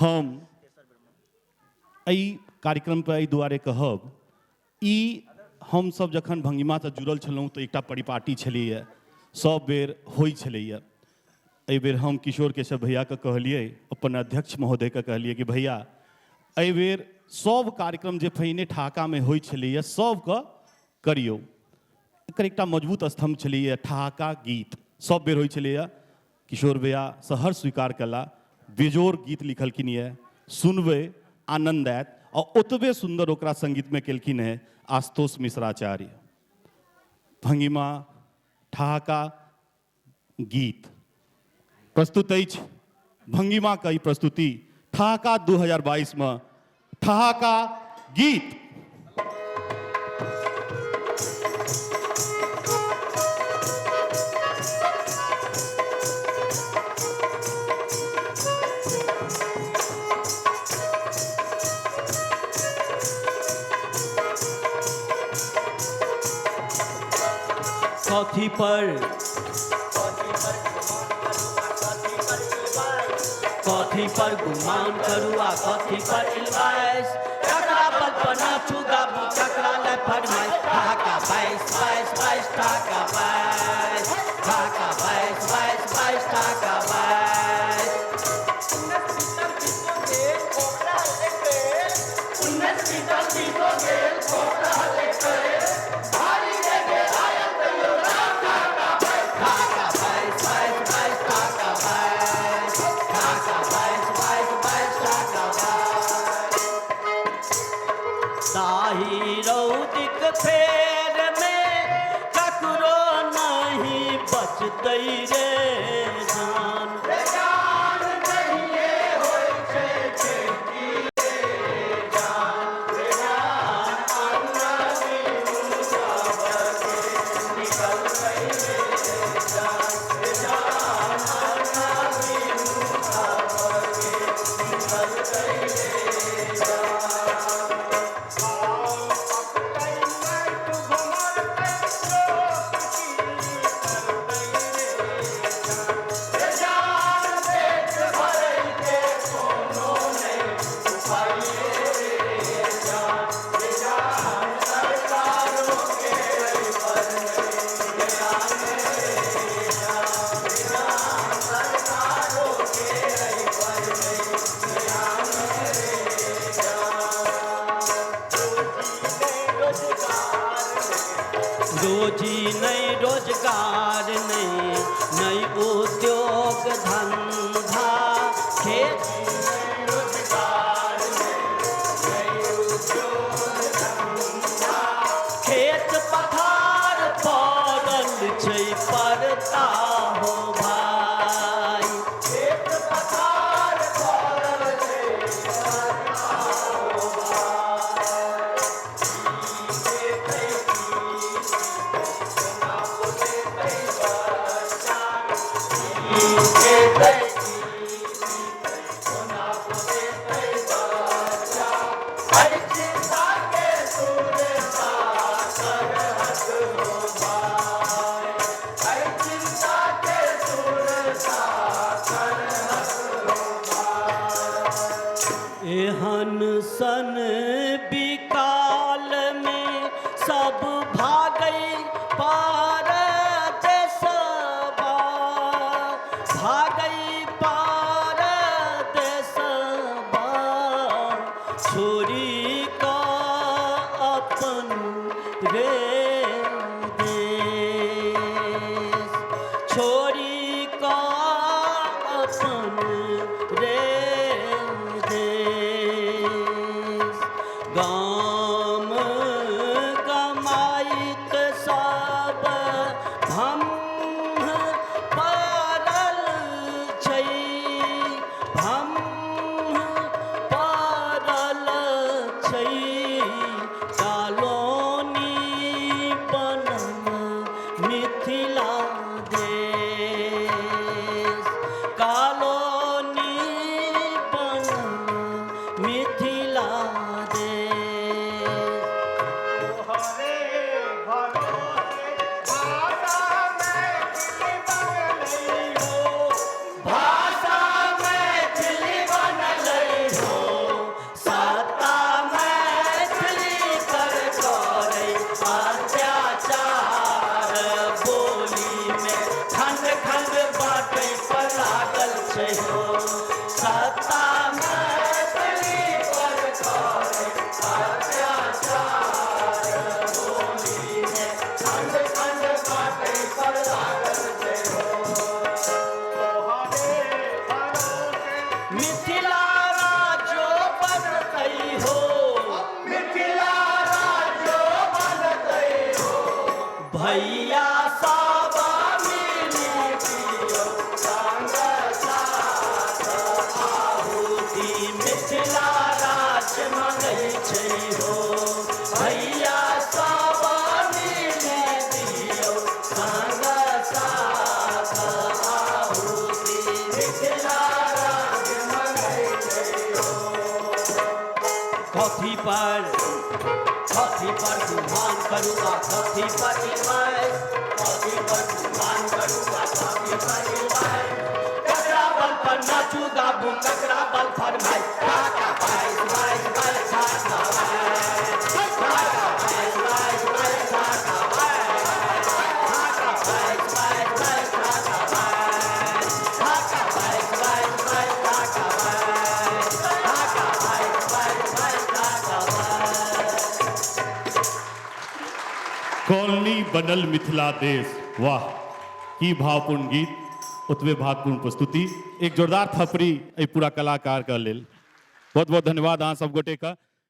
हम एहि कार्यक्रम पर एहि दुआरे कहब, ई हम सब जखन भंगिमा से जुड़ल छलहुँ तऽ एकटा परिपाटी छलैए, सब बेर होइ छलैए। एहि बेर हम किशोर केशव भैया के कहलिए, अपन अध्यक्ष महोदय के कहलिए कि भैया एहि बेर सब कार्यक्रम जे पहिने ठहाका में होइ छलैए सबके करियौ। एकर एकटा मजबूत स्तंभ छलैए ठहाका गीत, सब बेर होइ छलैए। किशोर भैया सहर्ष स्वीकार कला, बेजोड़ गीत लिखलखिन ये, सुनबै आनंद आयत। और ओतबे सुंदर ओकरा संगीत में केलखिन है आशुतोष मिश्राचार्य। भंगिमा ठहाका गीत प्रस्तुत अछि। भंगिमा के प्रस्तुति ठहाका 2022 में ठहाका गीत। कथी पर गुमान करुआ, कथी पर इल्वाइस, ककरा पर बना चुगा बु, ककरा ले फरमाइश। ठहाका 22 22 22 ठहाका 22, ठहाका 22 22 22 ठहाका 22। 19 मीटर बीतो गेल ओकरा लेके भारी लेके आयल तैयो ठहाका 22 ठहाका 22 22 22 ठहाका 22, ठहाका 22 22 22 ठहाका 22। ताही रौदिक फेर में ककरो नहीं बचतै रे जान। जान नहिए होइ छै खेती रे जान, जान अन्ना बिनु सबके निकलतै रे जान, जान अन्ना बिनु सबके निकलतै रे जान। रोजी नहीं रोजगार नहीं, नहीं उद्योग धंधा, खेती नहीं रोजगार नहीं उद्योग धंधा, खेत पथार पड़ल छै परता हो भाई, खेत पथार पड़ल छै परता हो भाई। एहन सन बिकाल में सब भागै परदेसबा, भागै परदेसबा, छोड़ी कऽ अपन रे देश, छोड़ी कऽ अपन रे देश। गाम कमाइत सब भम्ह पड़ल छै, भम्ह पड़ल सत्ता मैथिली पर करे अत्याचार, होली में खंड खंड काटे पर लागल जय हो। मिथिला राज्यो बनतई हो, मिथिला राज्यो बनतई हो, भैया साबा मिली पियो संग साथ आहुति, मिथिला राज्य मंगै छै हो, भैया साबा मिली पियो संग साथ आहुति, मिथिला राज्य मंगै छै हो। कथी पर गुमान करूँगा, कथी पर इल्माय, कथी पर गुमान करूँगा, कथी पर इल्माय, ककरा बल पर नाचू गाबू, ककरा बल पर मैं काका भाई भाई भाई काका भाई काका भाई भाई भाई काका भाई काका भाई भाई भाई काका भाई काका भाई भाई भाई काका भाई काका भाई भाई भाई काका भाई। कॉलोनी बनल मिथिला देश, वाह की भावपूर्ण गीत, ओतबे भावपूर्ण प्रस्तुति। एक जोरदार थपड़ी एहि पूरा कलाकार के लेल। बहुत बहुत धन्यवाद अहाँ सब गोटे का।